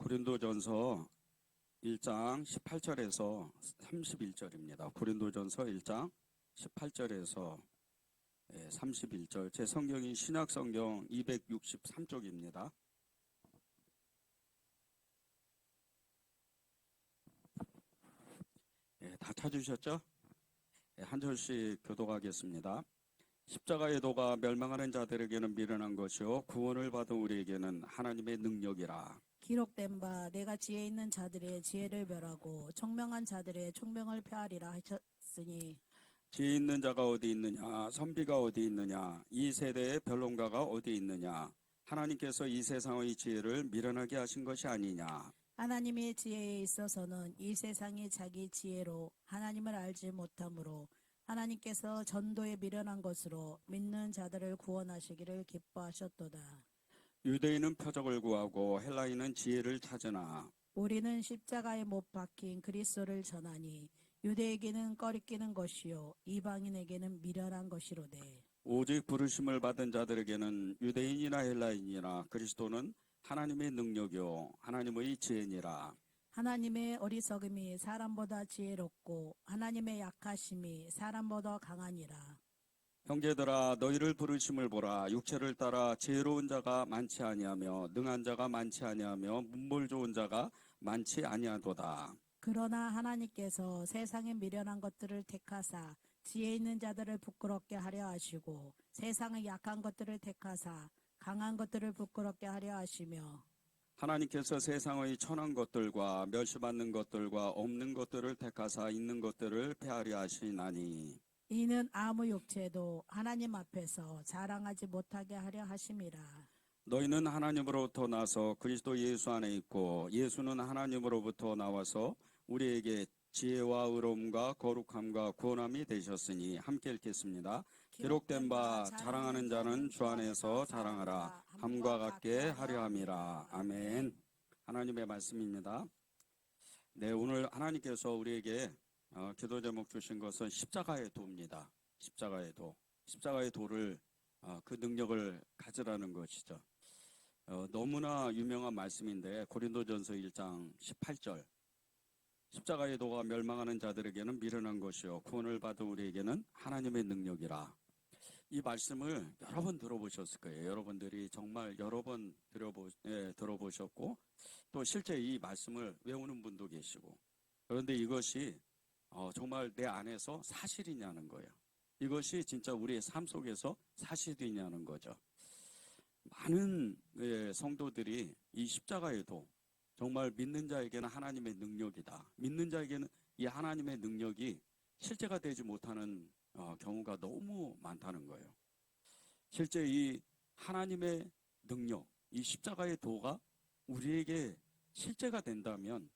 고린도전서 1장 18절에서 31절입니다. 고린도전서 1장 18절에서 31절. 제 성경이 신약성경 263쪽입니다. 다 찾으셨죠? 한 절씩 교독하겠습니다. 십자가의 도가 멸망하는 자들에게는 미련한 것이요 구원을 받은 우리에게는 하나님의 능력이라. 기록된 바 내가 지혜 있는 자들의 지혜를 멸하고 총명한 자들의 총명을 폐하리라 하셨으니, 지혜 있는 자가 어디 있느냐, 선비가 어디 있느냐, 이 세대의 변론가가 어디 있느냐. 하나님께서 이 세상의 지혜를 미련하게 하신 것이 아니냐. 하나님의 지혜에 있어서는 이 세상이 자기 지혜로 하나님을 알지 못하므로 하나님께서 전도에 미련한 것으로 믿는 자들을 구원하시기를 기뻐하셨도다. 유대인은 표적을 구하고 헬라인은 지혜를 찾으나 우리는 십자가에 못 박힌 그리스도를 전하니 유대에게는 꺼리끼는 것이요 이방인에게는 미련한 것이로되, 오직 부르심을 받은 자들에게는 유대인이나 헬라인이나 그리스도는 하나님의 능력이요 하나님의 지혜니라. 하나님의 어리석음이 사람보다 지혜롭고 하나님의 약하심이 사람보다 강하니라. 형제들아, 너희를 부르심을 보라. 육체를 따라 지혜로운 자가 많지 아니하며 능한 자가 많지 아니하며 문벌 좋은 자가 많지 아니하도다. 그러나 하나님께서 세상에 미련한 것들을 택하사 지혜 있는 자들을 부끄럽게 하려 하시고, 세상의 약한 것들을 택하사 강한 것들을 부끄럽게 하려 하시며, 하나님께서 세상의 천한 것들과 멸시받는 것들과 없는 것들을 택하사 있는 것들을 폐하려 하시나니, 이는 아무 육체도 하나님 앞에서 자랑하지 못하게 하려 하심이라. 너희는 하나님으로부터 나서 그리스도 예수 안에 있고 예수는 하나님으로부터 나와서 우리에게 지혜와 의로움과 거룩함과 구원함이 되셨으니. 함께 읽겠습니다. 기록된 바 자랑하는 자는 주 안에서 자랑하라. 함과 같게 하려 함이라. 아멘. 하나님의 말씀입니다. 네, 오늘 하나님께서 우리에게 기도 제목 주신 것은 십자가의 도입니다. 십자가의 도. 십자가의 도를 그 능력을 가지라는 것이죠. 너무나 유명한 말씀인데 고린도전서 1장 18절. 십자가의 도가 멸망하는 자들에게는 미련한 것이요 구원을 받은 우리에게는 하나님의 능력이라. 이 말씀을 여러 번 들어보셨을 거예요. 여러분들이 정말 여러 번 들어보셨고 또 실제 이 말씀을 외우는 분도 계시고, 그런데 이것이 정말 내 안에서 사실이냐는 거예요. 이것이 진짜 우리의 삶 속에서 사실이냐는 거죠. 많은 성도들이 이 십자가의 도, 정말 믿는 자에게는 하나님의 능력이다, 믿는 자에게는 이 하나님의 능력이 실제가 되지 못하는 경우가 너무 많다는 거예요. 실제 이 하나님의 능력, 이 십자가의 도가 우리에게 실제가 된다면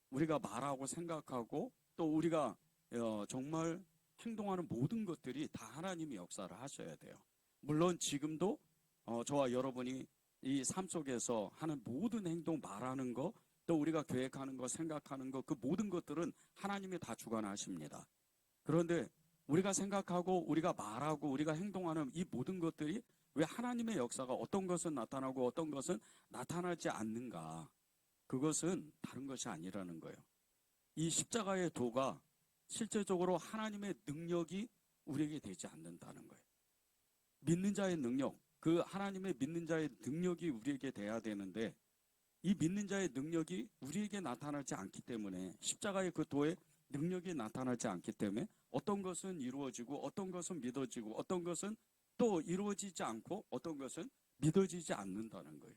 우리가 말하고 생각하고 또 우리가 정말 행동하는 모든 것들이 다 하나님이 역사를 하셔야 돼요. 물론 지금도 저와 여러분이 이 삶 속에서 하는 모든 행동, 말하는 거, 또 우리가 계획하는 거, 생각하는 거, 그 모든 것들은 하나님이 다 주관하십니다. 그런데 우리가 생각하고 우리가 말하고 우리가 행동하는 이 모든 것들이 왜 하나님의 역사가 어떤 것은 나타나고 어떤 것은 나타나지 않는가? 그것은 다른 것이 아니라는 거예요. 이 십자가의 도가 실제적으로 하나님의 능력이 우리에게 되지 않는다는 거예요. 믿는 자의 능력, 그 하나님의 믿는 자의 능력이 우리에게 돼야 되는데 이 믿는 자의 능력이 우리에게 나타나지 않기 때문에, 십자가의 그 도의 능력이 나타나지 않기 때문에 어떤 것은 이루어지고 어떤 것은 믿어지고 어떤 것은 또 이루어지지 않고 어떤 것은 믿어지지 않는다는 거예요.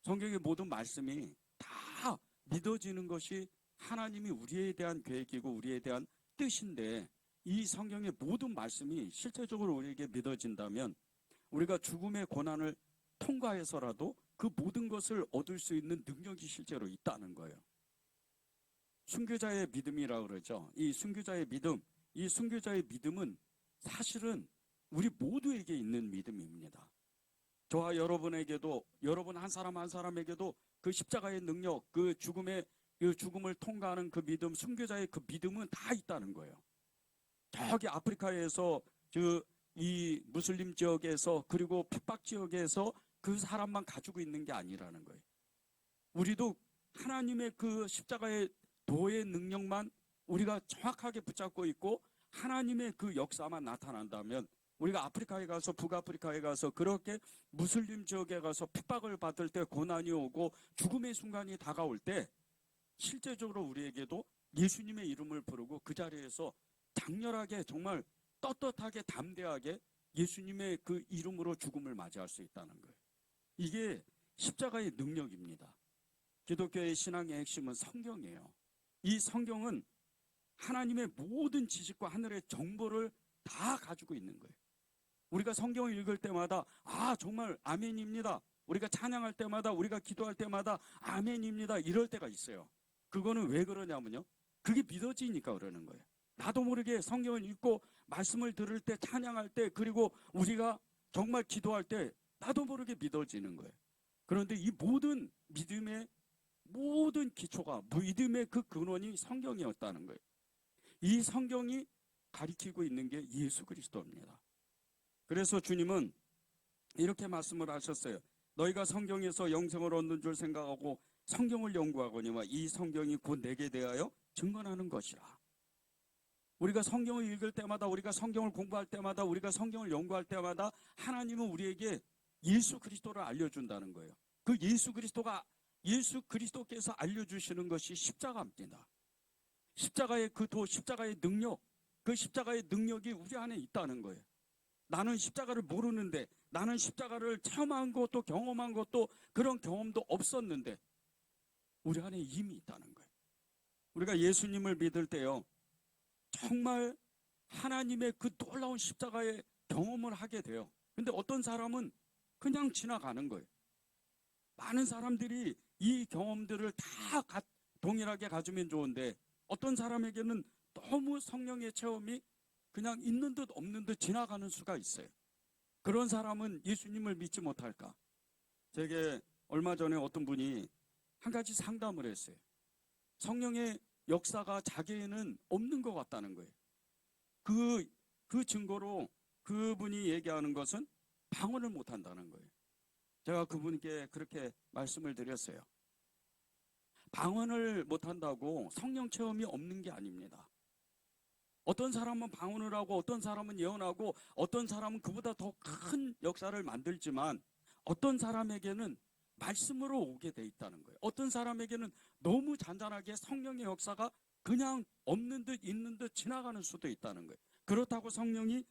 성경의 모든 말씀이 다 믿어지는 것이 하나님이 우리에 대한 계획이고 우리에 대한 뜻인데, 이 성경의 모든 말씀이 실제적으로 우리에게 믿어진다면 우리가 죽음의 고난을 통과해서라도 그 모든 것을 얻을 수 있는 능력이 실제로 있다는 거예요. 순교자의 믿음이라고 그러죠. 이 순교자의 믿음, 이 순교자의 믿음은 사실은 우리 모두에게 있는 믿음입니다. 저와 여러분에게도, 여러분 한 사람 한 사람에게도 그 십자가의 능력, 그 죽음을 통과하는 그 믿음, 순교자의 그 믿음은 다 있다는 거예요. 저기 아프리카에서 이 무슬림 지역에서 그리고 핍박 지역에서 그 사람만 가지고 있는 게 아니라는 거예요. 우리도 하나님의 그 십자가의 도의 능력만 우리가 정확하게 붙잡고 있고 하나님의 그 역사만 나타난다면, 우리가 아프리카에 가서, 북아프리카에 가서 그렇게 무슬림 지역에 가서 핍박을 받을 때, 고난이 오고 죽음의 순간이 다가올 때 실제적으로 우리에게도 예수님의 이름을 부르고 그 자리에서 장렬하게, 정말 떳떳하게, 담대하게 예수님의 그 이름으로 죽음을 맞이할 수 있다는 거예요. 이게 십자가의 능력입니다. 기독교의 신앙의 핵심은 성경이에요. 이 성경은 하나님의 모든 지식과 하늘의 정보를 다 가지고 있는 거예요. 우리가 성경을 읽을 때마다 정말 아멘입니다. 우리가 찬양할 때마다, 우리가 기도할 때마다 아멘입니다, 이럴 때가 있어요. 그거는 왜 그러냐면요, 그게 믿어지니까 그러는 거예요. 나도 모르게 성경을 읽고 말씀을 들을 때, 찬양할 때, 그리고 우리가 정말 기도할 때 나도 모르게 믿어지는 거예요. 그런데 이 모든 믿음의 모든 기초가, 믿음의 그 근원이 성경이었다는 거예요. 이 성경이 가리키고 있는 게 예수 그리스도입니다. 그래서 주님은 이렇게 말씀을 하셨어요. 너희가 성경에서 영생을 얻는 줄 생각하고 성경을 연구하거니와 이 성경이 곧 내게 대하여 증언하는 것이라. 우리가 성경을 읽을 때마다, 우리가 성경을 공부할 때마다, 우리가 성경을 연구할 때마다 하나님은 우리에게 예수 그리스도를 알려준다는 거예요. 그 예수 그리스도께서 알려주시는 것이 십자가입니다. 십자가의 그 도, 십자가의 능력, 그 십자가의 능력이 우리 안에 있다는 거예요. 나는 십자가를 모르는데, 나는 십자가를 체험한 것도 경험한 것도 그런 경험도 없었는데 우리 안에 이미 있다는 거예요. 우리가 예수님을 믿을 때요, 정말 하나님의 그 놀라운 십자가의 경험을 하게 돼요. 근데 어떤 사람은 그냥 지나가는 거예요. 많은 사람들이 이 경험들을 다 동일하게 가지면 좋은데, 어떤 사람에게는 너무 성령의 체험이 그냥 있는 듯 없는 듯 지나가는 수가 있어요. 그런 사람은 예수님을 믿지 못할까? 제게 얼마 전에 어떤 분이 한 가지 상담을 했어요. 성령의 역사가 자기에는 없는 것 같다는 거예요. 그 증거로 그분이 얘기하는 것은 방언을 못한다는 거예요. 제가 그분께 그렇게 말씀을 드렸어요. 방언을 못한다고 성령 체험이 없는 게 아닙니다. 어떤 사람은 방언을 하고, 어떤 사람은 예언하고, 어떤 사람은 그보다 더 큰 역사를 만들지만 어떤 사람에게는 말씀으로 오게 돼 있다는 거예요. 어떤 사람에게는 너무 잔잔하게 성령의 역사가 그냥 없는 듯 있는 듯 지나가는 수도 있다는 거예요. 그렇다고 성령이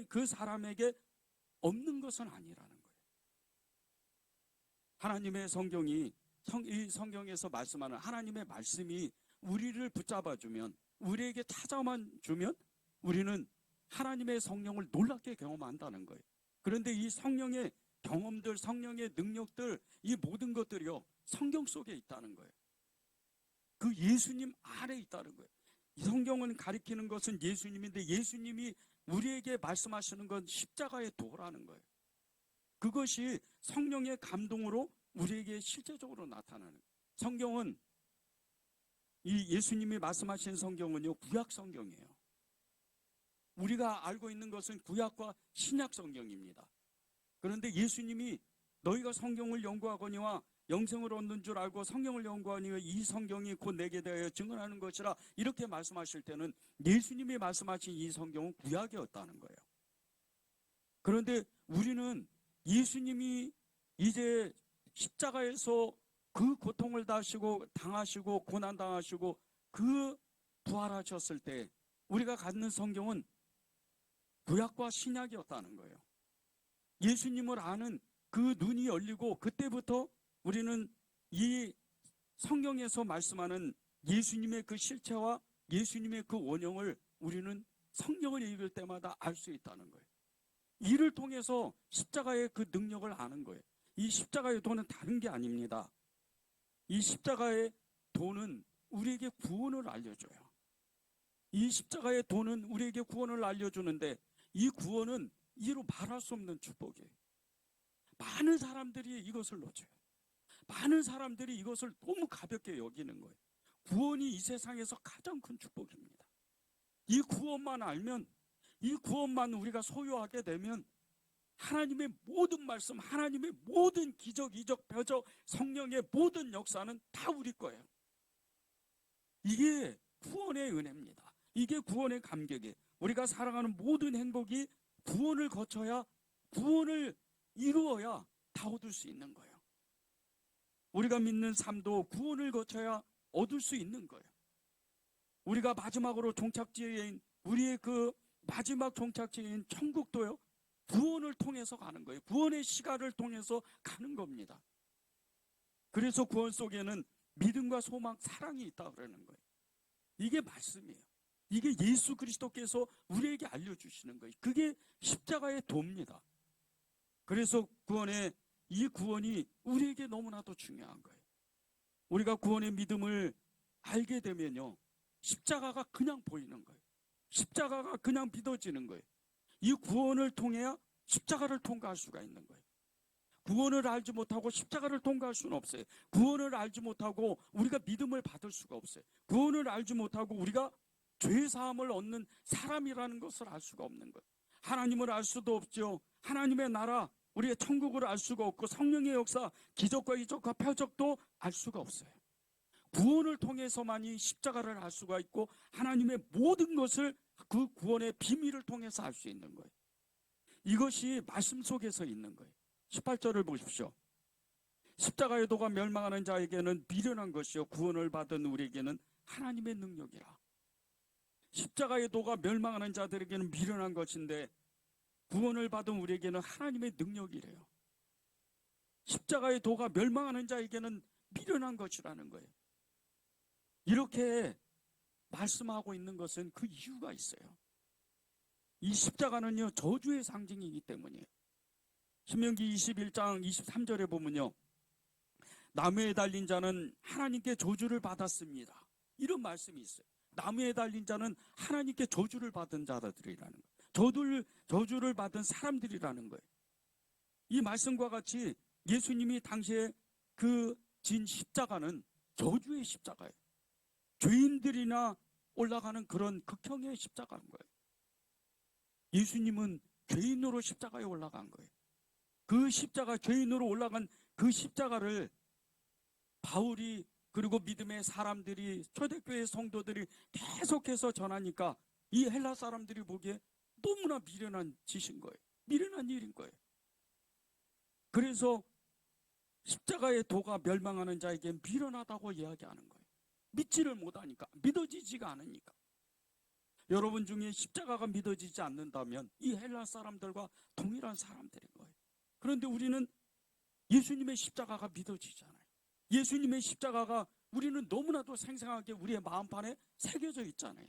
그 사람에게 없는 것은 아니라는 거예요. 하나님의 성경이, 이 성경에서 말씀하는 하나님의 말씀이 우리를 붙잡아주면, 우리에게 찾아만 주면 우리는 하나님의 성령을 놀랍게 경험한다는 거예요. 그런데 이 성령의 경험들, 성령의 능력들, 이 모든 것들이요, 성경 속에 있다는 거예요. 그 예수님 안에 있다는 거예요. 이 성경은 가리키는 것은 예수님인데, 예수님이 우리에게 말씀하시는 건 십자가의 도라는 거예요. 그것이 성령의 감동으로 우리에게 실제적으로 나타나는 거예요. 성경은, 이 예수님이 말씀하신 성경은요, 구약 성경이에요. 우리가 알고 있는 것은 구약과 신약 성경입니다. 그런데 예수님이 너희가 성경을 연구하거니와 영생을 얻는 줄 알고 성경을 연구하니 이 성경이 곧 내게 대하여 증언하는 것이라, 이렇게 말씀하실 때는 예수님이 말씀하신 이 성경은 구약이었다는 거예요. 그런데 우리는 예수님이 이제 십자가에서 그 고통을 당하시고 고난당하시고 그 부활하셨을 때 우리가 갖는 성경은 구약과 신약이었다는 거예요. 예수님을 아는 그 눈이 열리고, 그때부터 우리는 이 성경에서 말씀하는 예수님의 그 실체와 예수님의 그 원형을 우리는 성경을 읽을 때마다 알 수 있다는 거예요. 이를 통해서 십자가의 그 능력을 아는 거예요. 이 십자가의 도는 다른 게 아닙니다. 이 십자가의 도는 우리에게 구원을 알려줘요. 이 십자가의 도는 우리에게 구원을 알려주는데, 이 구원은 이로 말할 수 없는 축복이에요. 많은 사람들이 이것을 놓쳐요. 많은 사람들이 이것을 너무 가볍게 여기는 거예요. 구원이 이 세상에서 가장 큰 축복입니다. 이 구원만 알면, 이 구원만 우리가 소유하게 되면 하나님의 모든 말씀, 하나님의 모든 기적, 이적, 표적, 성령의 모든 역사는 다 우리 거예요. 이게 구원의 은혜입니다. 이게 구원의 감격이에요. 우리가 살아가는 모든 행복이 구원을 거쳐야, 구원을 이루어야 다 얻을 수 있는 거예요. 우리가 믿는 삶도 구원을 거쳐야 얻을 수 있는 거예요. 우리가 마지막으로 종착지인, 우리의 그 마지막 종착지인 천국도요, 구원을 통해서 가는 거예요. 구원의 시간을 통해서 가는 겁니다. 그래서 구원 속에는 믿음과 소망, 사랑이 있다 그러는 거예요. 이게 말씀이에요. 이게 예수 그리스도께서 우리에게 알려주시는 거예요. 그게 십자가의 도입니다. 그래서 이 구원이 우리에게 너무나도 중요한 거예요. 우리가 구원의 믿음을 알게 되면요, 십자가가 그냥 보이는 거예요. 십자가가 그냥 믿어지는 거예요. 이 구원을 통해야 십자가를 통과할 수가 있는 거예요. 구원을 알지 못하고 십자가를 통과할 수는 없어요. 구원을 알지 못하고 우리가 믿음을 받을 수가 없어요. 구원을 알지 못하고 우리가 죄사함을 얻는 사람이라는 것을 알 수가 없는 거예요. 하나님을 알 수도 없죠. 하나님의 나라, 우리의 천국을 알 수가 없고, 성령의 역사, 기적과 이적과 표적도 알 수가 없어요. 구원을 통해서만이 십자가를 알 수가 있고, 하나님의 모든 것을 그 구원의 비밀을 통해서 알 수 있는 거예요. 이것이 말씀 속에서 있는 거예요. 18절을 보십시오. 십자가의 도가 멸망하는 자에게는 미련한 것이요 구원을 받은 우리에게는 하나님의 능력이라. 십자가의 도가 멸망하는 자들에게는 미련한 것인데 구원을 받은 우리에게는 하나님의 능력이래요. 십자가의 도가 멸망하는 자에게는 미련한 것이라는 거예요. 이렇게 말씀하고 있는 것은 그 이유가 있어요. 이 십자가는요, 저주의 상징이기 때문이에요. 신명기 21장 23절에 보면요, 나무에 달린 자는 하나님께 저주를 받았습니다. 이런 말씀이 있어요. 나무에 달린 자는 하나님께 저주를 받은 자들이라는 거예요. 저주를 받은 사람들이라는 거예요. 이 말씀과 같이 예수님이 당시에 그 진 십자가는 저주의 십자가예요. 죄인들이나 올라가는 그런 극형의 십자가인 거예요. 예수님은 죄인으로 십자가에 올라간 거예요. 그 십자가, 죄인으로 올라간 그 십자가를 바울이, 그리고 믿음의 사람들이, 초대교회 성도들이 계속해서 전하니까 이 헬라 사람들이 보기에 너무나 미련한 짓인 거예요. 미련한 일인 거예요. 그래서 십자가의 도가 멸망하는 자에게 미련하다고 이야기하는 거예요. 믿지를 못하니까, 믿어지지가 않으니까. 여러분 중에 십자가가 믿어지지 않는다면 이 헬라 사람들과 동일한 사람들인 거예요. 그런데 우리는 예수님의 십자가가 믿어지잖아요. 예수님의 십자가가 우리는 너무나도 생생하게 우리의 마음판에 새겨져 있잖아요.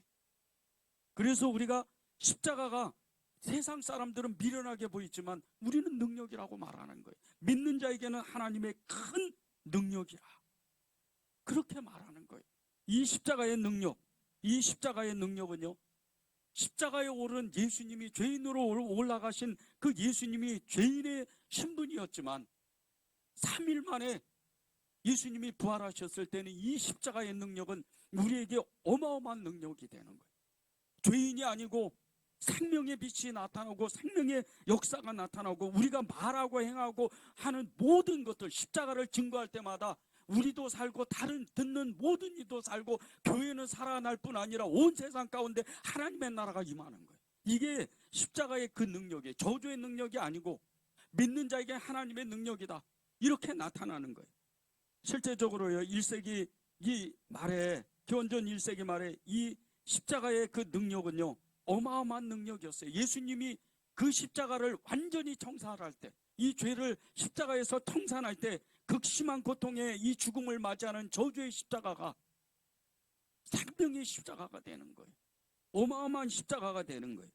그래서 우리가 십자가가 세상 사람들은 미련하게 보이지만 우리는 능력이라고 말하는 거예요. 믿는 자에게는 하나님의 큰 능력이라, 그렇게 말하는 거예요. 이 십자가의 능력, 이 십자가의 능력은요, 십자가에 오른 예수님이, 죄인으로 올라가신 그 예수님이 죄인의 신분이었지만 3일 만에 예수님이 부활하셨을 때는 이 십자가의 능력은 우리에게 어마어마한 능력이 되는 거예요. 죄인이 아니고 생명의 빛이 나타나고 생명의 역사가 나타나고, 우리가 말하고 행하고 하는 모든 것들, 십자가를 증거할 때마다 우리도 살고 다른 듣는 모든 이도 살고, 교회는 살아날 뿐 아니라 온 세상 가운데 하나님의 나라가 임하는 거예요. 이게 십자가의 그 능력이에요. 저주의 능력이 아니고 믿는 자에게 하나님의 능력이다, 이렇게 나타나는 거예요. 실제적으로요, 1세기 이 말에, 기원전 1세기 말에 이 십자가의 그 능력은요, 어마어마한 능력이었어요. 예수님이 그 십자가를 완전히 청산할 때, 이 죄를 십자가에서 청산할 때 극심한 고통의 이 죽음을 맞이하는 저주의 십자가가 생명의 십자가가 되는 거예요. 어마어마한 십자가가 되는 거예요.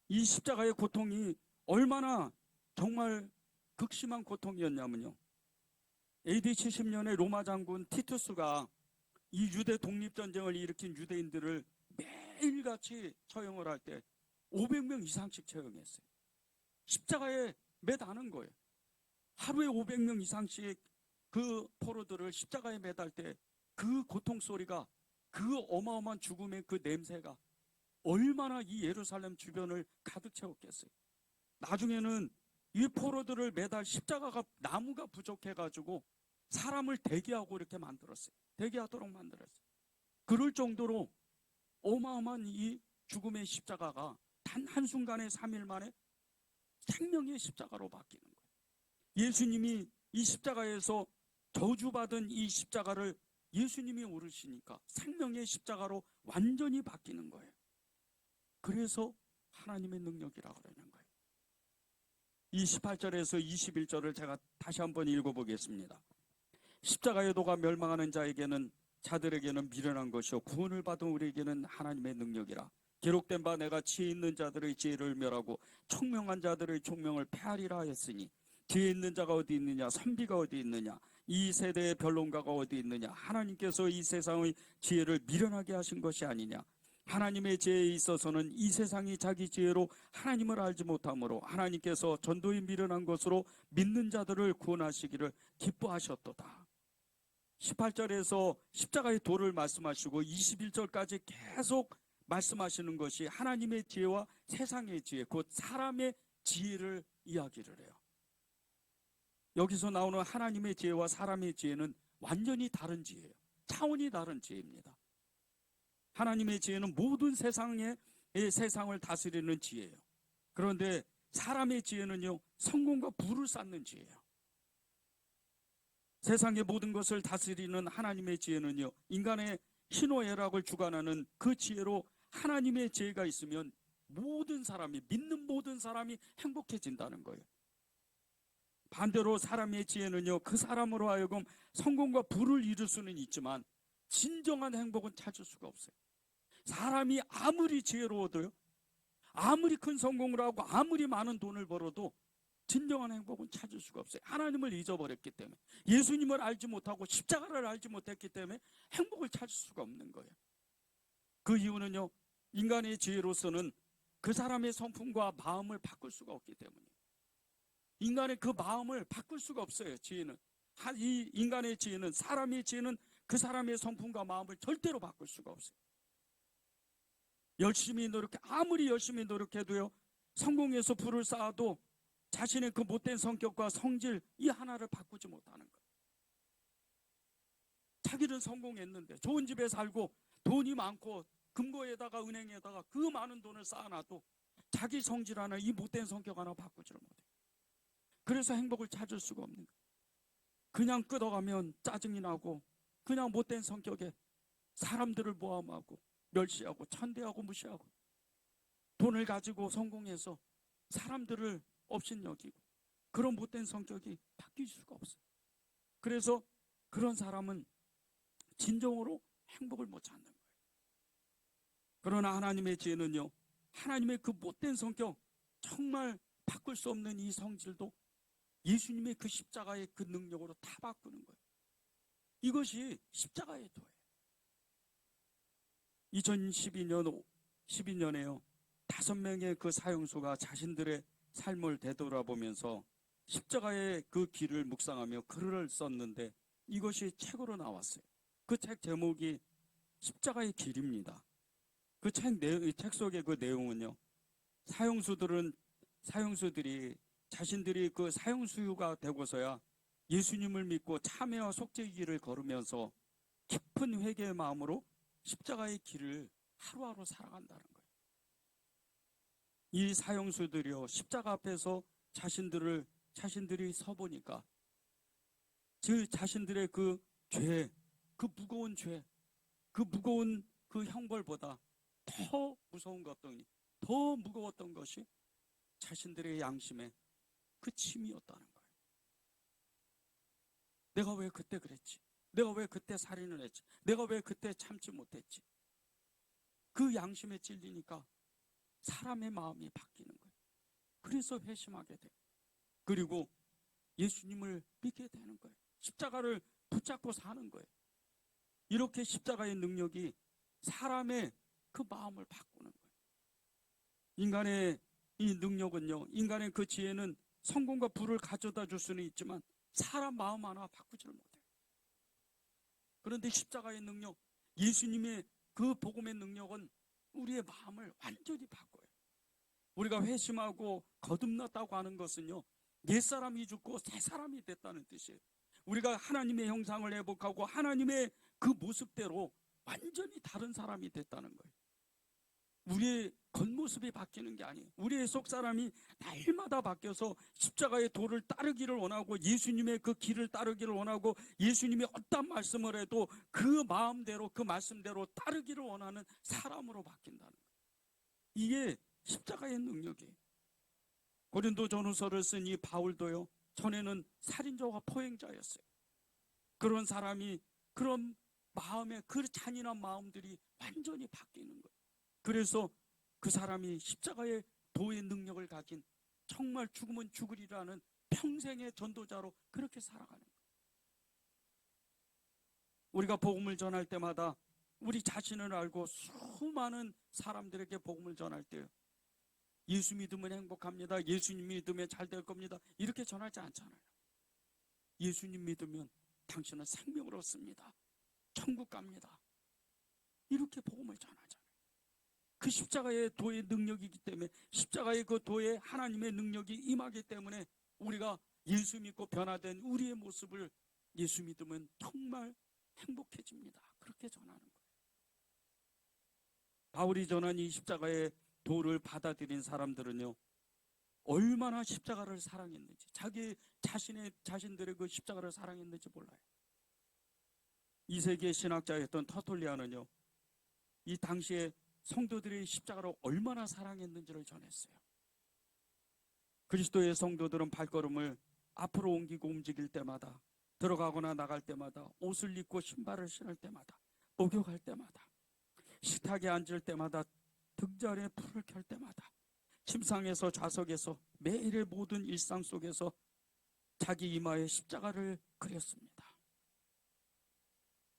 이 십자가의 고통이 얼마나 정말 극심한 고통이었냐면요, AD 70년에 로마 장군 티투스가 이 유대 독립전쟁을 일으킨 유대인들을 매일같이 처형을 할 때 500명 이상씩 처형했어요. 십자가에 매다는 거예요. 하루에 500명 이상씩 그 포로들을 십자가에 매달 때 그 고통 소리가, 그 어마어마한 죽음의 그 냄새가 얼마나 이 예루살렘 주변을 가득 채웠겠어요. 나중에는 이 포로들을 매달 십자가가 나무가 부족해가지고 사람을 대기하고 이렇게 만들었어요. 대기하도록 만들었어요. 그럴 정도로 어마어마한 이 죽음의 십자가가 단 한순간에 3일 만에 생명의 십자가로 바뀌는 거예요. 예수님이 이 십자가에서 저주받은 이 십자가를 예수님이 오르시니까 생명의 십자가로 완전히 바뀌는 거예요. 그래서 하나님의 능력이라고 그러는 거예요. 이 18절에서 21절을 제가 다시 한번 읽어보겠습니다. 십자가의 도가 멸망하는 자들에게는 미련한 것이요 구원을 받은 우리에게는 하나님의 능력이라. 기록된 바 내가 지혜 있는 자들의 지혜를 멸하고 총명한 자들의 총명을 폐하리라 했으니 지혜 있는 자가 어디 있느냐, 선비가 어디 있느냐, 이 세대의 변론가가 어디 있느냐. 하나님께서 이 세상의 지혜를 미련하게 하신 것이 아니냐. 하나님의 지혜에 있어서는 이 세상이 자기 지혜로 하나님을 알지 못하므로 하나님께서 전도에 미련한 것으로 믿는 자들을 구원하시기를 기뻐하셨도다. 18절에서 십자가의 도를 말씀하시고 21절까지 계속 말씀하시는 것이 하나님의 지혜와 세상의 지혜, 곧 사람의 지혜를 이야기를 해요. 여기서 나오는 하나님의 지혜와 사람의 지혜는 완전히 다른 지혜예요. 차원이 다른 지혜입니다. 하나님의 지혜는 모든 세상을 다스리는 지혜예요. 그런데 사람의 지혜는요, 성공과 부를 쌓는 지혜예요. 세상의 모든 것을 다스리는 하나님의 지혜는요, 인간의 희노애락을 주관하는 그 지혜로 하나님의 지혜가 있으면 모든 사람이, 믿는 모든 사람이 행복해진다는 거예요. 반대로 사람의 지혜는요, 그 사람으로 하여금 성공과 부를 이룰 수는 있지만 진정한 행복은 찾을 수가 없어요. 사람이 아무리 지혜로워도요, 아무리 큰 성공을 하고 아무리 많은 돈을 벌어도 진정한 행복은 찾을 수가 없어요. 하나님을 잊어버렸기 때문에, 예수님을 알지 못하고 십자가를 알지 못했기 때문에 행복을 찾을 수가 없는 거예요. 그 이유는요, 인간의 지혜로서는 그 사람의 성품과 마음을 바꿀 수가 없기 때문이에요. 인간의 그 마음을 바꿀 수가 없어요. 지혜는, 이 인간의 지혜는, 사람의 지혜는 그 사람의 성품과 마음을 절대로 바꿀 수가 없어요. 아무리 열심히 노력해도요, 성공해서 부를 쌓아도 자신의 그 못된 성격과 성질 이 하나를 바꾸지 못하는 거예요. 자기는 성공했는데 좋은 집에 살고 돈이 많고 금고에다가 은행에다가 그 많은 돈을 쌓아놔도 자기 성질 하나, 이 못된 성격 하나 바꾸지를 못해요. 그래서 행복을 찾을 수가 없는 거예요. 그냥 끄덕하면 짜증이 나고, 그냥 못된 성격에 사람들을 모함하고 멸시하고 천대하고 무시하고, 돈을 가지고 성공해서 사람들을 업신여기고, 그런 못된 성격이 바뀔 수가 없어요. 그래서 그런 사람은 진정으로 행복을 못 찾는 거예요. 그러나 하나님의 지혜는요, 하나님의 그 못된 성격, 정말 바꿀 수 없는 이 성질도 예수님의 그 십자가의 그 능력으로 다 바꾸는 거예요. 이것이 십자가의 도예요. 2012년에요, 5명의 그 사형수가 자신들의 삶을 되돌아보면서 십자가의 그 길을 묵상하며 글을 썼는데, 이것이 책으로 나왔어요. 그 책 제목이 십자가의 길입니다. 그 책 속의 그 내용은요, 사형수들이 자신들이 그 사형수가 되고서야 예수님을 믿고 참회와 속죄의 길을 걸으면서 깊은 회개의 마음으로 십자가의 길을 하루하루 살아간다는 거예요. 이 사형수들이요, 십자가 앞에서 자신들이 서보니까 자신들의 그 죄, 그 무거운 죄, 그 무거운 그 형벌보다 더 무거웠던 것이 자신들의 양심의 그 침이었다는 거예요. 내가 왜 그때 그랬지? 내가 왜 그때 살인을 했지? 내가 왜 그때 참지 못했지? 그 양심에 찔리니까 사람의 마음이 바뀌는 거예요. 그래서 회심하게 돼요. 그리고 예수님을 믿게 되는 거예요. 십자가를 붙잡고 사는 거예요. 이렇게 십자가의 능력이 사람의 그 마음을 바꾸는 거예요. 인간의 이 능력은요, 인간의 그 지혜는 성공과 부를 가져다 줄 수는 있지만 사람 마음 하나 바꾸지를 못해요. 그런데 십자가의 능력, 예수님의 그 복음의 능력은 우리의 마음을 완전히 바꿔요. 우리가 회심하고 거듭났다고 하는 것은요, 옛사람이 죽고 새 사람이 됐다는 뜻이에요. 우리가 하나님의 형상을 회복하고 하나님의 그 모습대로 완전히 다른 사람이 됐다는 거예요. 우리의 겉모습이 바뀌는 게 아니에요. 우리의 속사람이 날마다 바뀌어서 십자가의 도를 따르기를 원하고 예수님의 그 길을 따르기를 원하고 예수님이 어떤 말씀을 해도 그 마음대로 그 말씀대로 따르기를 원하는 사람으로 바뀐다는 거예요. 이게 십자가의 능력이에요. 고린도전후서를 쓴 이 바울도요, 전에는 살인자와 포행자였어요. 그런 사람이 그런 마음에 그 잔인한 마음들이 완전히 바뀌는 거예요. 그래서 그 사람이 십자가의 도의 능력을 가진 정말 죽으면 죽으리라는 평생의 전도자로 그렇게 살아가는 거예요. 우리가 복음을 전할 때마다 우리 자신을 알고 수많은 사람들에게 복음을 전할 때요, 예수 믿으면 행복합니다, 예수님 믿으면 잘 될 겁니다, 이렇게 전하지 않잖아요. 예수님 믿으면 당신은 생명을 얻습니다, 천국 갑니다, 이렇게 복음을 전하잖아요. 그 십자가의 도의 능력이기 때문에, 십자가의 그 도에 하나님의 능력이 임하기 때문에 우리가 예수 믿고 변화된 우리의 모습을 예수 믿으면 정말 행복해집니다, 그렇게 전하는 거예요. 바울이 전한 이 십자가의 도를 받아들인 사람들은요, 얼마나 십자가를 사랑했는지, 자신들의 그 십자가를 사랑했는지 몰라요. 2세기의 신학자였던 터툴리안은요, 이 당시에 성도들의 십자가를 얼마나 사랑했는지를 전했어요. 그리스도의 성도들은 발걸음을 앞으로 옮기고 움직일 때마다, 들어가거나 나갈 때마다, 옷을 입고 신발을 신을 때마다, 목욕할 때마다, 식탁에 앉을 때마다, 등잔에 불을 켤 때마다, 침상에서 좌석에서 매일의 모든 일상 속에서 자기 이마에 십자가를 그렸습니다.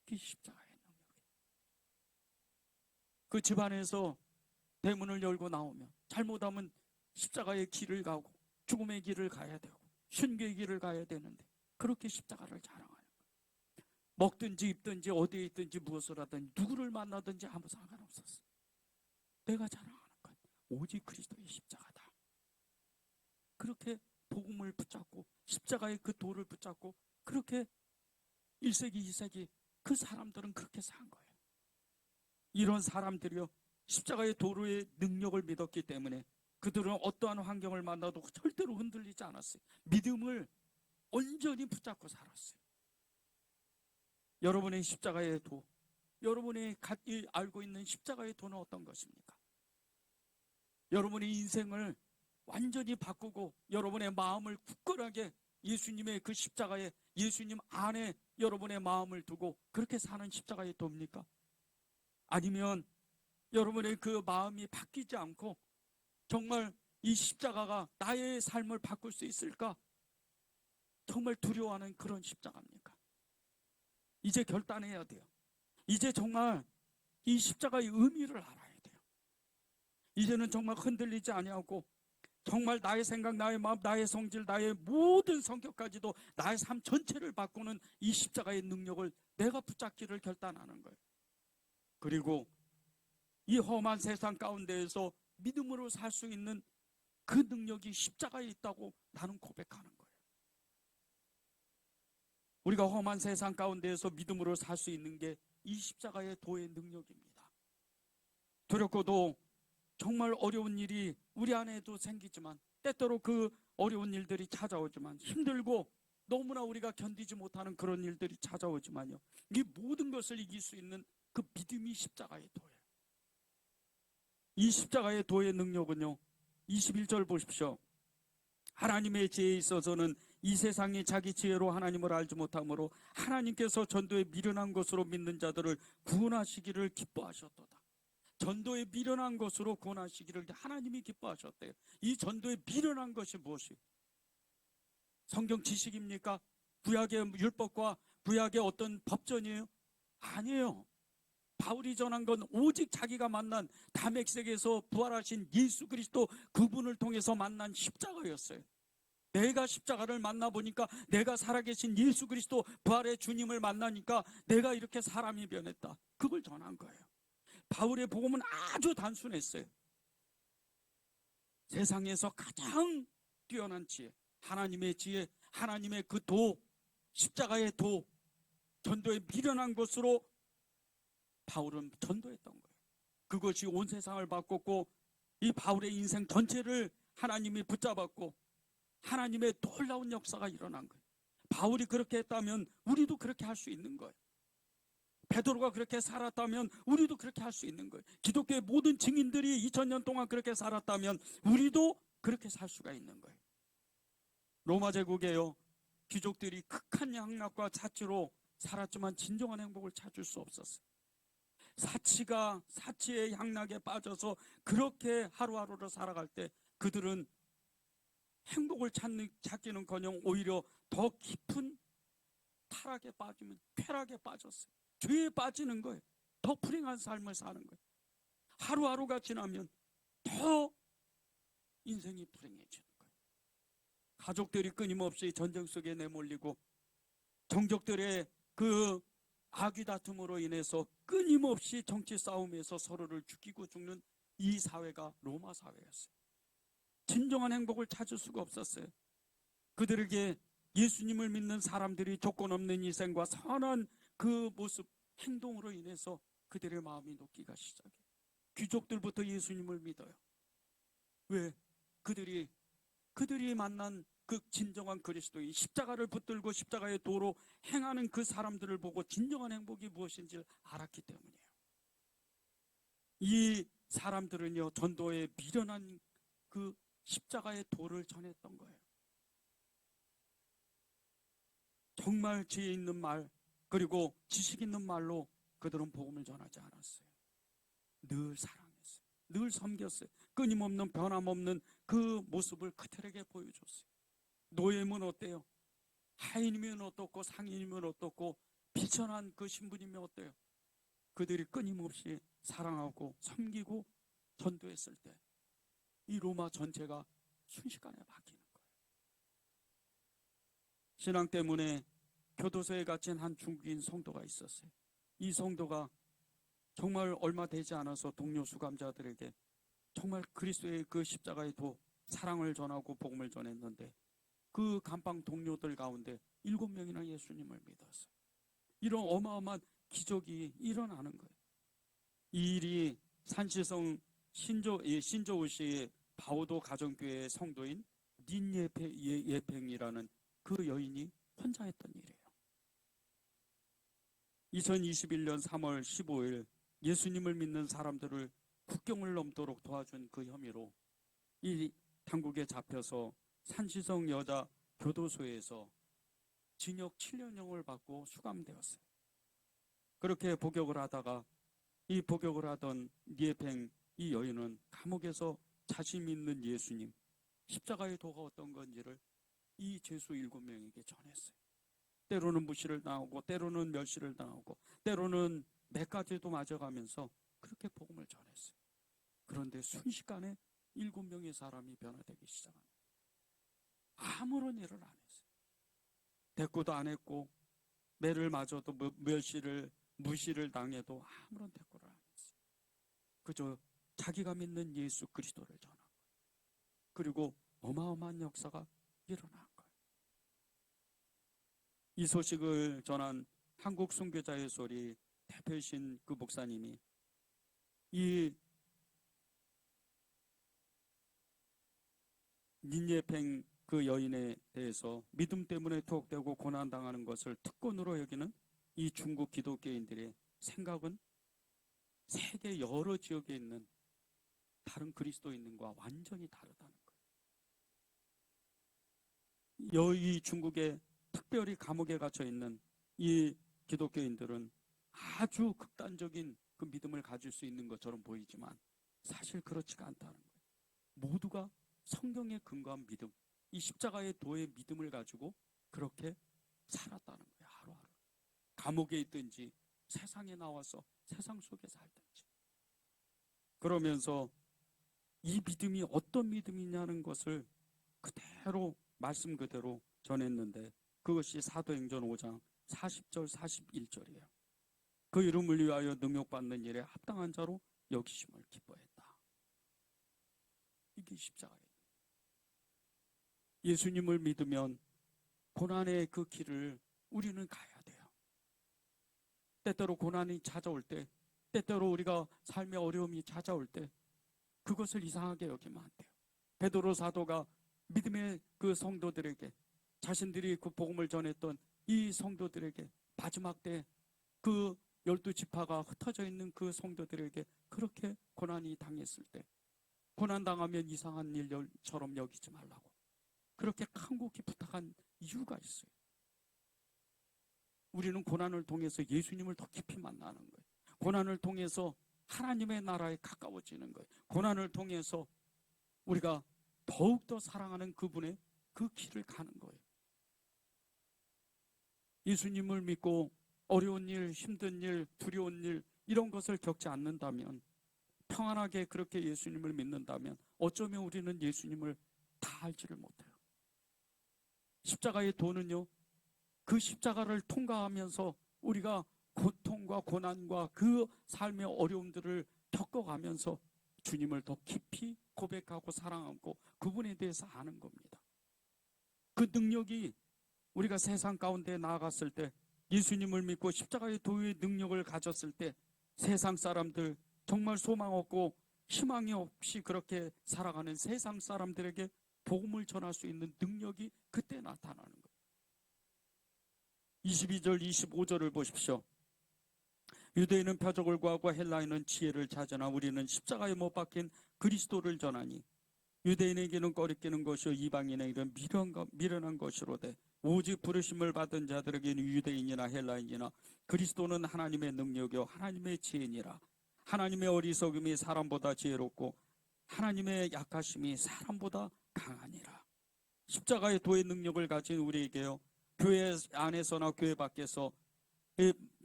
이 십자가의 능력이에요. 그 집안에서 대문을 열고 나오면 잘못하면 십자가의 길을 가고 죽음의 길을 가야 되고 순교의 길을 가야 되는데, 그렇게 십자가를 자랑하는 거예요. 먹든지 입든지 어디에 있든지 무엇을 하든지 누구를 만나든지 아무 상관없었어요. 내가 자랑하는 건 오직 그리스도의 십자가다. 그렇게 복음을 붙잡고 십자가의 그 도를 붙잡고, 그렇게 1세기 2세기 그 사람들은 그렇게 산 거예요. 이런 사람들이요, 십자가의 도로의 능력을 믿었기 때문에 그들은 어떠한 환경을 만나도 절대로 흔들리지 않았어요. 믿음을 온전히 붙잡고 살았어요. 여러분의 십자가의 도, 여러분이 알고 있는 십자가의 도는 어떤 것입니까? 여러분의 인생을 완전히 바꾸고 여러분의 마음을 굳건하게 예수님의 그 십자가에, 예수님 안에 여러분의 마음을 두고 그렇게 사는 십자가의 도입니까? 아니면 여러분의 그 마음이 바뀌지 않고 정말 이 십자가가 나의 삶을 바꿀 수 있을까? 정말 두려워하는 그런 십자가입니까? 이제 결단해야 돼요. 이제 정말 이 십자가의 의미를 알아야 돼요. 이제는 정말 흔들리지 아니하고 정말 나의 생각, 나의 마음, 나의 성질, 나의 모든 성격까지도 나의 삶 전체를 바꾸는 이 십자가의 능력을 내가 붙잡기를 결단하는 거예요. 그리고 이 험한 세상 가운데에서 믿음으로 살 수 있는 그 능력이 십자가에 있다고 나는 고백하는 거예요. 우리가 험한 세상 가운데에서 믿음으로 살 수 있는 게 이 십자가의 도의 능력입니다. 두렵고도 정말 어려운 일이 우리 안에도 생기지만, 때때로 그 어려운 일들이 찾아오지만, 힘들고 너무나 우리가 견디지 못하는 그런 일들이 찾아오지만요, 이 모든 것을 이길 수 있는 그 믿음이 십자가의 도예요. 이 십자가의 도의 능력은요, 21절 보십시오. 하나님의 지혜에 있어서는 이 세상이 자기 지혜로 하나님을 알지 못하므로 하나님께서 전도에 미련한 것으로 믿는 자들을 구원하시기를 기뻐하셨도다. 전도에 미련한 것으로 구원하시기를 하나님이 기뻐하셨대요. 이 전도에 미련한 것이 무엇이에요? 성경 지식입니까? 구약의 율법과 구약의 어떤 법전이에요? 아니에요. 바울이 전한 건 오직 자기가 만난 다메섹에서 부활하신 예수 그리스도, 그분을 통해서 만난 십자가였어요. 내가 십자가를 만나보니까, 내가 살아계신 예수 그리스도 부활의 주님을 만나니까 내가 이렇게 사람이 변했다. 그걸 전한 거예요. 바울의 복음은 아주 단순했어요. 세상에서 가장 뛰어난 지혜, 하나님의 지혜, 하나님의 그 도, 십자가의 도, 전도에 미련한 것으로 바울은 전도했던 거예요. 그것이 온 세상을 바꿨고 이 바울의 인생 전체를 하나님이 붙잡았고 하나님의 놀라운 역사가 일어난 거예요. 바울이 그렇게 했다면 우리도 그렇게 할 수 있는 거예요. 베드로가 그렇게 살았다면 우리도 그렇게 할 수 있는 거예요. 기독교의 모든 증인들이 2000년 동안 그렇게 살았다면 우리도 그렇게 살 수가 있는 거예요. 로마 제국에요, 귀족들이 극한 향락과 사치로 살았지만 진정한 행복을 찾을 수 없었어요. 사치의 향락에 빠져서 그렇게 하루하루를 살아갈 때 그들은 행복을 찾기는커녕 오히려 더 깊은 타락에 빠지면 쾌락에 빠졌어요. 죄에 빠지는 거예요. 더 불행한 삶을 사는 거예요. 하루하루가 지나면 더 인생이 불행해지는 거예요. 가족들이 끊임없이 전쟁 속에 내몰리고 종족들의 그 악의 다툼으로 인해서 끊임없이 정치 싸움에서 서로를 죽이고 죽는 이 사회가 로마 사회였어요. 진정한 행복을 찾을 수가 없었어요. 그들에게 예수님을 믿는 사람들이 조건 없는 희생과 선한 그 모습, 행동으로 인해서 그들의 마음이 녹기가 시작해요. 귀족들부터 예수님을 믿어요. 왜? 그들이 만난 그 진정한 그리스도인, 십자가를 붙들고 십자가의 도로 행하는 그 사람들을 보고 진정한 행복이 무엇인지를 알았기 때문이에요. 이 사람들은요, 전도에 미련한 그 십자가의 도를 전했던 거예요. 정말 지혜 있는 말, 그리고 지식 있는 말로 그들은 복음을 전하지 않았어요. 늘 사랑했어요. 늘 섬겼어요. 끊임없는 변함없는 그 모습을 그들에게 보여줬어요. 노예면 어때요? 하인이면 어떻고 상인이면 어떻고 비천한 그 신분이면 어때요? 그들이 끊임없이 사랑하고 섬기고 전도했을 때 이 로마 전체가 순식간에 바뀌는 거예요. 신앙 때문에 교도소에 갇힌 한 중국인 성도가 있었어요. 이 성도가 정말 얼마 되지 않아서 동료 수감자들에게 정말 그리스도의 그 십자가의 도, 사랑을 전하고 복음을 전했는데 그 감방 동료들 가운데 7명이나 예수님을 믿었어요. 이런 어마어마한 기적이 일어나는 거예요. 이 일이 산시성 신조우시의 바오도 가정교회의 성도인 닌예팽이라는 그 여인이 혼자 했던 일이에요. 2021년 3월 15일 예수님을 믿는 사람들을 국경을 넘도록 도와준 그 혐의로 이 당국에 잡혀서 산시성 여자 교도소에서 징역 7년형을 받고 수감되었어요. 그렇게 복역을 하다가 이 복역을 하던 니에팽 이 여인은 감옥에서 자신 믿는 예수님, 십자가의 도가 어떤 건지를 이 죄수 7명에게 전했어요. 때로는 무시를 당하고 때로는 멸시를 당하고 때로는 매까지도 맞아가면서 그렇게 복음을 전했어요. 그런데 순식간에 7명의 사람이 변화되기 시작합니다. 아무런 일을 안 했어요. 대꾸도 안 했고 매를 맞아도 무시를 당해도 아무런 대꾸를 안 했어요. 그저 자기가 믿는 예수 그리스도를 전한 거예요. 그리고 어마어마한 역사가 일어난 거예요. 이 소식을 전한 한국 순교자의 소리 대표이신 그 목사님이 이 닌예팽 그 여인에 대해서 믿음 때문에 투옥되고 고난당하는 것을 특권으로 여기는 이 중국 기독교인들의 생각은 세계 여러 지역에 있는 다른 그리스도인들과 완전히 다르다는 거예요. 이 중국에 특별히 감옥에 갇혀 있는 이 기독교인들은 아주 극단적인 그 믿음을 가질 수 있는 것처럼 보이지만 사실 그렇지가 않다는 거예요. 모두가 성경에 근거한 믿음, 이 십자가의 도의 믿음을 가지고 그렇게 살았다는 거예요. 하루하루 감옥에 있든지 세상에 나와서 세상 속에 살든지. 그러면서 이 믿음이 어떤 믿음이냐는 것을 그대로 말씀 그대로 전했는데 그것이 사도행전 5장 40절 41절이에요. 그 이름을 위하여 능욕받는 일에 합당한 자로 여기심을 기뻐했다. 이게 십자가예요. 예수님을 믿으면 고난의 그 길을 우리는 가야 돼요. 때때로 고난이 찾아올 때, 때때로 우리가 삶의 어려움이 찾아올 때 그것을 이상하게 여기면 안 돼요. 베드로 사도가 믿음의 그 성도들에게, 자신들이 그 복음을 전했던 이 성도들에게 마지막 때 그 12지파가 흩어져 있는 그 성도들에게 그렇게 고난이 당했을 때, 고난 당하면 이상한 일처럼 여기지 말라고 그렇게 간곡히 부탁한 이유가 있어요. 우리는 고난을 통해서 예수님을 더 깊이 만나는 거예요. 고난을 통해서 하나님의 나라에 가까워지는 거예요. 고난을 통해서 우리가 더욱더 사랑하는 그분의 그 길을 가는 거예요. 예수님을 믿고 어려운 일, 힘든 일, 두려운 일 이런 것을 겪지 않는다면, 평안하게 그렇게 예수님을 믿는다면 어쩌면 우리는 예수님을 다 알지를 못해요. 십자가의 도는요, 그 십자가를 통과하면서 우리가 고통과 고난과 그 삶의 어려움들을 겪어가면서 주님을 더 깊이 고백하고 사랑하고 그분에 대해서 아는 겁니다. 그 능력이 우리가 세상 가운데 나아갔을 때, 예수님을 믿고 십자가의 도의 능력을 가졌을 때 세상 사람들, 정말 소망 없고 희망이 없이 그렇게 살아가는 세상 사람들에게 복음을 전할 수 있는 능력이 그때 나타나는 거예요. 22절 25절을 보십시오. 유대인은 표적을 구하고 헬라인은 지혜를 찾으나 우리는 십자가에 못 박힌 그리스도를 전하니 유대인에게는 꺼리끼는 것이요 이방인에게는 미련한 것이로되 오직 부르심을 받은 자들에게는 유대인이나 헬라인이나 그리스도는 하나님의 능력이요 하나님의 지혜니라. 하나님의 어리석음이 사람보다 지혜롭고 하나님의 약하심이 사람보다 강하니라. 십자가의 도의 능력을 가진 우리에게요, 교회 안에서나 교회 밖에서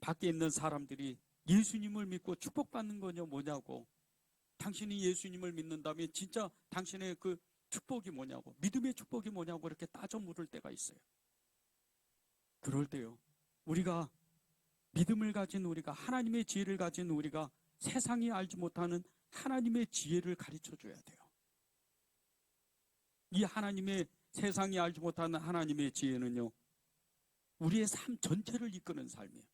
밖에 있는 사람들이 예수님을 믿고 축복받는 거냐 뭐냐고, 당신이 예수님을 믿는다면 진짜 당신의 그 축복이 뭐냐고, 믿음의 축복이 뭐냐고 이렇게 따져 물을 때가 있어요. 그럴 때요, 우리가 믿음을 가진 우리가, 하나님의 지혜를 가진 우리가 세상이 알지 못하는 하나님의 지혜를 가르쳐 줘야 돼요. 이 하나님의, 세상이 알지 못하는 하나님의 지혜는요, 우리의 삶 전체를 이끄는 삶이에요.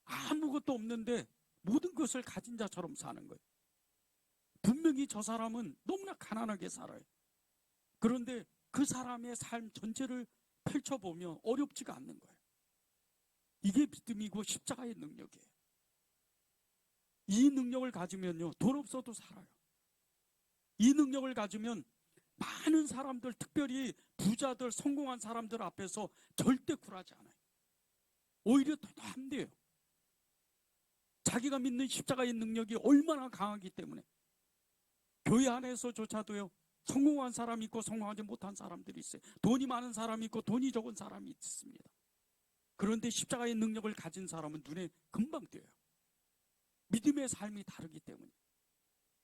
아무것도 없는데 모든 것을 가진 자처럼 사는 거예요. 분명히 저 사람은 너무나 가난하게 살아요. 그런데 그 사람의 삶 전체를 펼쳐보면 어렵지가 않는 거예요. 이게 믿음이고 십자가의 능력이에요. 이 능력을 가지면요, 돈 없어도 살아요. 이 능력을 가지면 많은 사람들, 특별히 부자들, 성공한 사람들 앞에서 절대 굴하지 않아요. 오히려 더 함대해요. 자기가 믿는 십자가의 능력이 얼마나 강하기 때문에. 교회 안에서조차도요, 성공한 사람이 있고 성공하지 못한 사람들이 있어요. 돈이 많은 사람이 있고 돈이 적은 사람이 있습니다. 그런데 십자가의 능력을 가진 사람은 눈에 금방 띄어요. 믿음의 삶이 다르기 때문에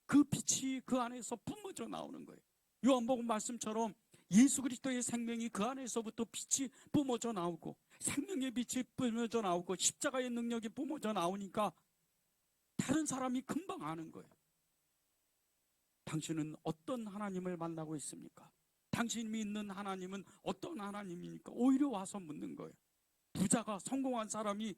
그 빛이 그 안에서 뿜어져 나오는 거예요. 요한복음 말씀처럼 예수 그리스도의 생명이 그 안에서부터 빛이 뿜어져 나오고, 생명의 빛이 뿜어져 나오고 십자가의 능력이 뿜어져 나오니까 다른 사람이 금방 아는 거예요. 당신은 어떤 하나님을 만나고 있습니까? 당신이 믿는 하나님은 어떤 하나님입니까? 오히려 와서 묻는 거예요. 부자가, 성공한 사람이,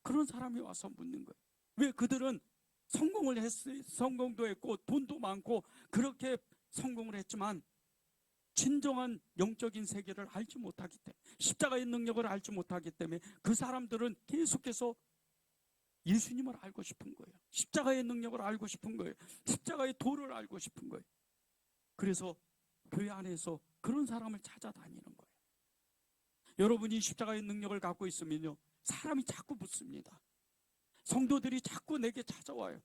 그런 사람이 와서 묻는 거예요. 왜? 그들은 성공을 했어요. 성공도 했고 돈도 많고 그렇게 성공을 했지만 진정한 영적인 세계를 알지 못하기 때문에, 십자가의 능력을 알지 못하기 때문에 그 사람들은 계속해서 예수님을 알고 싶은 거예요. 십자가의 능력을 알고 싶은 거예요. 십자가의 도를 알고 싶은 거예요. 그래서 교회 안에서 그런 사람을 찾아다니는 거예요. 여러분이 십자가의 능력을 갖고 있으면요, 사람이 자꾸 묻습니다. 성도들이 자꾸 내게 찾아와요.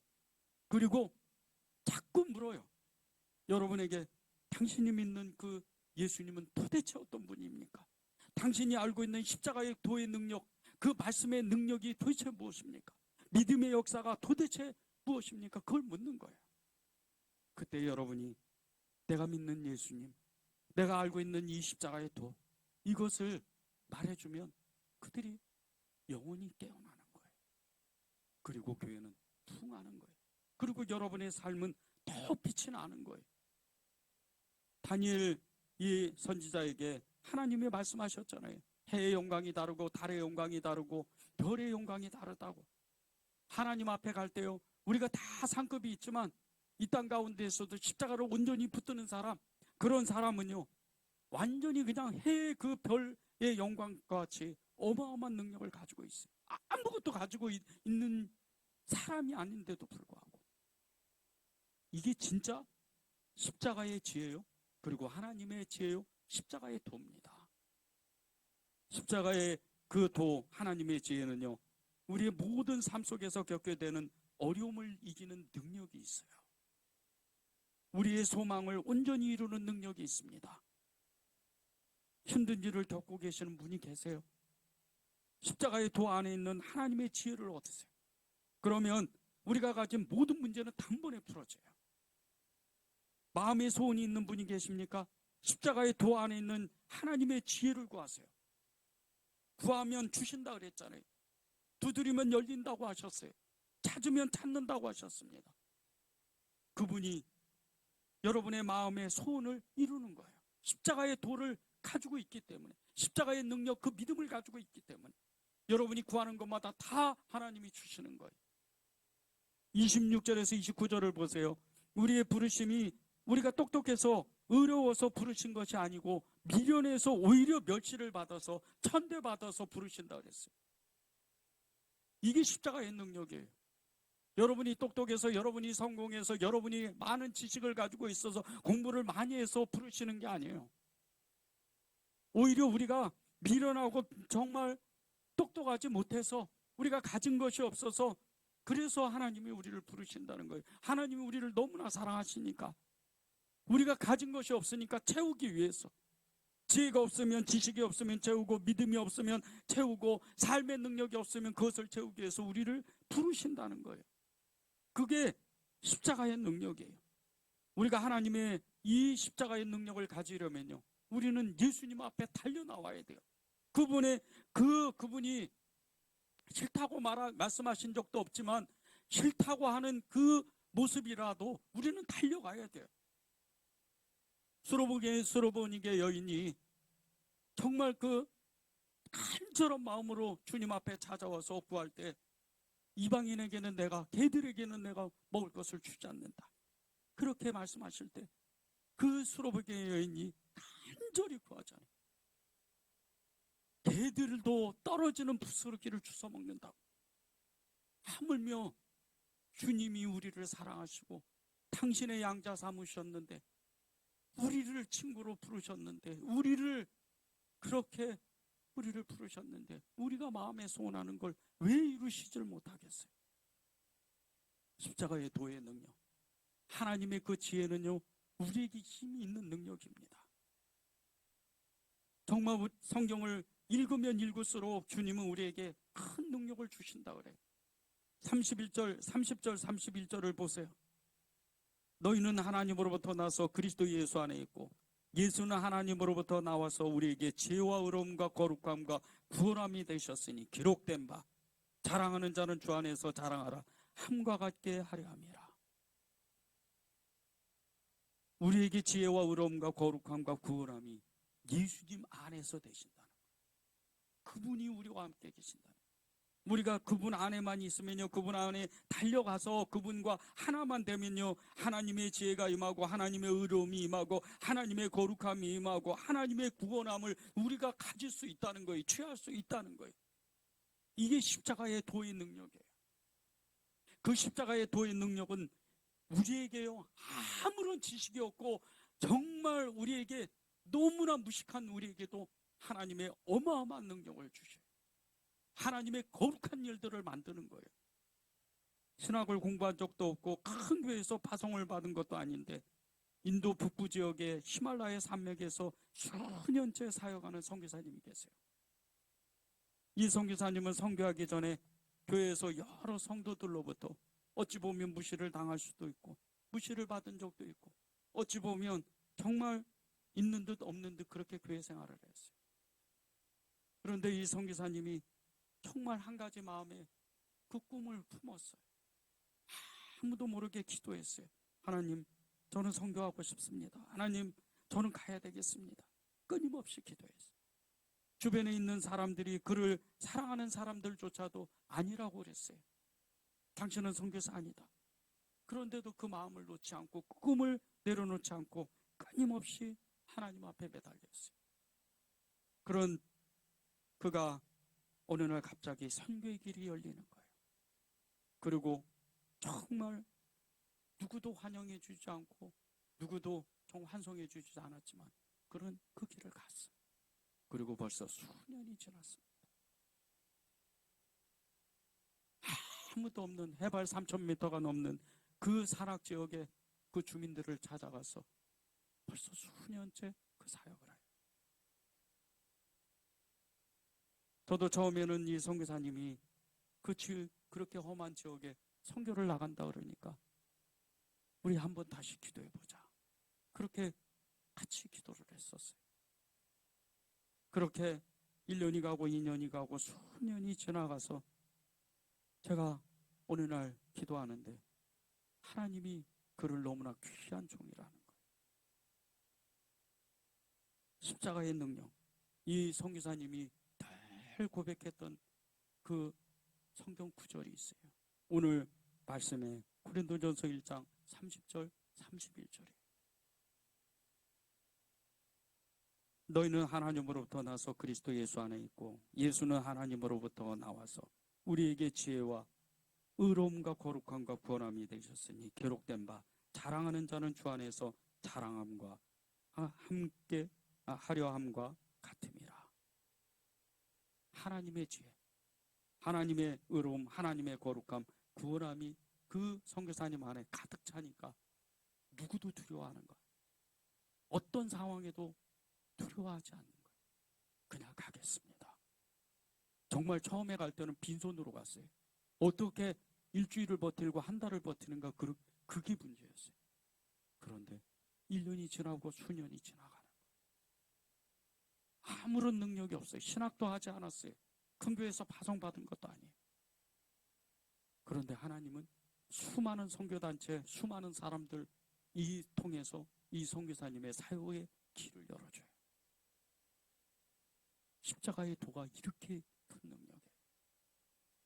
그리고 자꾸 물어요. 여러분에게 당신이 믿는 그 예수님은 도대체 어떤 분입니까? 당신이 알고 있는 십자가의 도의 능력, 그 말씀의 능력이 도대체 무엇입니까? 믿음의 역사가 도대체 무엇입니까? 그걸 묻는 거예요. 그때 여러분이 내가 믿는 예수님, 내가 알고 있는 이 십자가의 도, 이것을 말해주면 그들이 영원히 깨어나는 거예요. 그리고 교회는 풍하는 거예요. 그리고 여러분의 삶은 더 빛이 나는 거예요. 다니엘 이 선지자에게 하나님이 말씀하셨잖아요. 해의 영광이 다르고 달의 영광이 다르고 별의 영광이 다르다고. 하나님 앞에 갈 때요, 우리가 다 상급이 있지만 이 땅 가운데에서도 십자가를 온전히 붙드는 사람, 그런 사람은요 완전히 그냥 해의 그 별의 영광과 같이 어마어마한 능력을 가지고 있어요. 아무것도 가지고 있는 사람이 아닌데도 불구하고 이게 진짜 십자가의 지혜요, 그리고 하나님의 지혜요, 십자가의 도입니다. 십자가의 그 도, 하나님의 지혜는요, 우리의 모든 삶 속에서 겪게 되는 어려움을 이기는 능력이 있어요. 우리의 소망을 온전히 이루는 능력이 있습니다. 힘든 일을 겪고 계시는 분이 계세요. 십자가의 도 안에 있는 하나님의 지혜를 얻으세요. 그러면 우리가 가진 모든 문제는 단번에 풀어져요. 마음의 소원이 있는 분이 계십니까? 십자가의 도 안에 있는 하나님의 지혜를 구하세요. 구하면 주신다 그랬잖아요. 두드리면 열린다고 하셨어요. 찾으면 찾는다고 하셨습니다. 그분이 여러분의 마음의 소원을 이루는 거예요. 십자가의 도를 가지고 있기 때문에, 십자가의 능력, 그 믿음을 가지고 있기 때문에 여러분이 구하는 것마다 다 하나님이 주시는 거예요. 26절에서 29절을 보세요. 우리의 부르심이 우리가 똑똑해서 어려워서 부르신 것이 아니고 미련해서 오히려 멸시를 받아서 천대받아서 부르신다 그랬어요. 이게 십자가의 능력이에요. 여러분이 똑똑해서, 여러분이 성공해서, 여러분이 많은 지식을 가지고 있어서 공부를 많이 해서 부르시는 게 아니에요. 오히려 우리가 미련하고 정말 똑똑하지 못해서, 우리가 가진 것이 없어서, 그래서 하나님이 우리를 부르신다는 거예요. 하나님이 우리를 너무나 사랑하시니까, 우리가 가진 것이 없으니까 채우기 위해서, 지혜가 없으면, 지식이 없으면 채우고, 믿음이 없으면 채우고, 삶의 능력이 없으면 그것을 채우기 위해서 우리를 부르신다는 거예요. 그게 십자가의 능력이에요. 우리가 하나님의 이 십자가의 능력을 가지려면요, 우리는 예수님 앞에 달려나와야 돼요. 그분이 싫다고 말씀하신 적도 없지만 싫다고 하는 그 모습이라도 우리는 달려가야 돼요. 수로보니게 여인이 정말 그 간절한 마음으로 주님 앞에 찾아와서 구할 때, 이방인에게는 내가, 개들에게는 내가 먹을 것을 주지 않는다, 그렇게 말씀하실 때 그 수로보니게 여인이 간절히 구하잖아요. 개들도 떨어지는 부스러기를 주워 먹는다고. 하물며 주님이 우리를 사랑하시고 당신의 양자 삼으셨는데, 우리를 친구로 부르셨는데, 그렇게 우리를 부르셨는데 우리가 마음에 소원하는 걸 왜 이루시질 못하겠어요? 십자가의 도의 능력, 하나님의 그 지혜는요, 우리에게 힘이 있는 능력입니다. 정말 성경을 읽으면 읽을수록 주님은 우리에게 큰 능력을 주신다 그래요. 30절 31절을 보세요. 너희는 하나님으로부터 나서 그리스도 예수 안에 있고, 예수는 하나님으로부터 나와서 우리에게 지혜와 의로움과 거룩함과 구원함이 되셨으니 기록된 바 자랑하는 자는 주 안에서 자랑하라 함과 같게 하려 함이라. 우리에게 지혜와 의로움과 거룩함과 구원함이 예수님 안에서 되신다는 거예요. 그분이 우리와 함께 계신다는 거예요. 우리가 그분 안에만 있으면요, 그분 안에 달려가서 그분과 하나만 되면요, 하나님의 지혜가 임하고 하나님의 의로움이 임하고 하나님의 거룩함이 임하고 하나님의 구원함을 우리가 가질 수 있다는 거예요. 취할 수 있다는 거예요. 이게 십자가의 도의 능력이에요. 그 십자가의 도의 능력은 우리에게요, 아무런 지식이 없고 정말 우리에게 너무나 무식한 우리에게도 하나님의 어마어마한 능력을 주셔요. 하나님의 거룩한 일들을 만드는 거예요. 신학을 공부한 적도 없고 큰 교회에서 파송을 받은 것도 아닌데, 인도 북부 지역의 히말라야 산맥에서 수년째 사역하는 선교사님이 계세요. 이 선교사님은 선교하기 전에 교회에서 여러 성도들로부터 어찌 보면 무시를 당할 수도 있고 무시를 받은 적도 있고, 어찌 보면 정말 있는 듯 없는 듯 그렇게 교회 생활을 했어요. 그런데 이 선교사님이 정말 한 가지 마음에 그 꿈을 품었어요. 아무도 모르게 기도했어요. 하나님, 저는 선교하고 싶습니다. 하나님, 저는 가야 되겠습니다. 끊임없이 기도했어요. 주변에 있는 사람들이 그를 사랑하는 사람들조차도 아니라고 그랬어요. 당신은 선교사 아니다. 그런데도 그 마음을 놓지 않고 그 꿈을 내려놓지 않고 끊임없이 하나님 앞에 매달렸어요. 그런 그가 어느 날 갑자기 선교의 길이 열리는 거예요. 그리고 정말 누구도 환영해 주지 않고 누구도 환송해 주지 않았지만 그런 그 길을 갔어요. 그리고 벌써 수년이 지났습니다. 아무도 없는 해발 3,000m가 넘는 그 산악 지역의 그 주민들을 찾아가서 벌써 수년째 그 사역을 해요. 저도 처음에는 이 선교사님이 그렇게 험한 지역에 선교를 나간다 그러니까 우리 한번 다시 기도해 보자. 그렇게 같이 기도를 했었어요. 그렇게 1년이 가고 2년이 가고 수년이 지나가서 제가 어느 날 기도하는데 하나님이 그를 너무나 귀한 종이라는 거예요. 십자가의 능력, 이 선교사님이 늘 고백했던 그 성경 구절이 있어요. 오늘 말씀에 고린도전서 1장 30절 31절에 너희는 하나님으로부터 나서 그리스도 예수 안에 있고 예수는 하나님으로부터 나와서 우리에게 지혜와 의로움과 거룩함과 구원함이 되셨으니 기록된 바 자랑하는 자는 주 안에서 자랑함과 함께 하려함과 같음이라. 하나님의 지혜, 하나님의 의로움, 하나님의 거룩함, 구원함이 그 선교사님 안에 가득 차니까 누구도 두려워하는 거예요. 어떤 상황에도 두려워하지 않는 거예요. 그냥 가겠습니다. 정말 처음에 갈 때는 빈손으로 갔어요. 어떻게 일주일을 버티고 한 달을 버티는가 그게 문제였어요. 그런데 1년이 지나고 수년이 지나가는 거예요. 아무런 능력이 없어요. 신학도 하지 않았어요. 큰 교회에서 파송받은 것도 아니에요. 그런데 하나님은 수많은 선교단체, 수많은 사람들 통해서 이 선교사님의 사역의 길을 열어줘요. 십자가의 도가 이렇게 큰 능력이에요.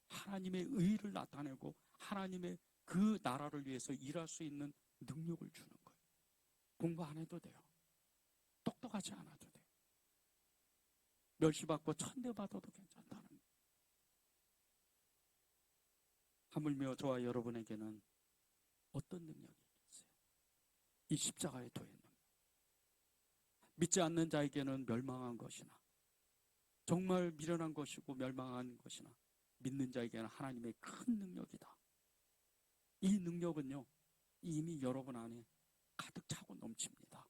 하나님의 의를 나타내고 하나님의 그 나라를 위해서 일할 수 있는 능력을 주는 거예요. 공부 안 해도 돼요. 똑똑하지 않아도 돼요. 멸시받고 천대받아도 괜찮다는 거예요. 하물며 저와 여러분에게는 어떤 능력이 있겠어요? 이 십자가의 도의 능력. 믿지 않는 자에게는 멸망한 것이나 정말 미련한 것이고 멸망한 것이나 믿는 자에게는 하나님의 큰 능력이다. 이 능력은요 이미 여러분 안에 가득 차고 넘칩니다.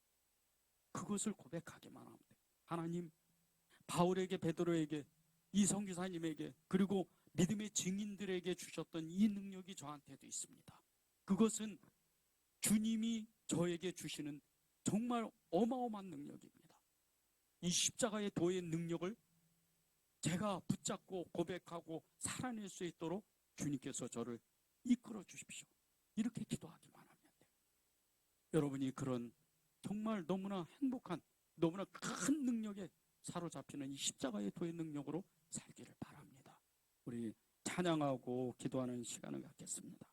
그것을 고백하기만 하면 돼요. 하나님, 바울에게, 베드로에게, 이 선교사님에게, 그리고 믿음의 증인들에게 주셨던 이 능력이 저한테도 있습니다. 그것은 주님이 저에게 주시는 정말 어마어마한 능력입니다. 이 십자가의 도의 능력을 제가 붙잡고 고백하고 살아낼 수 있도록 주님께서 저를 이끌어 주십시오. 이렇게 기도하기만 하면 돼요. 여러분이 그런 정말 너무나 행복한, 너무나 큰 능력에 사로잡히는 이 십자가의 도의 능력으로 살기를 바랍니다. 우리 찬양하고 기도하는 시간을 갖겠습니다.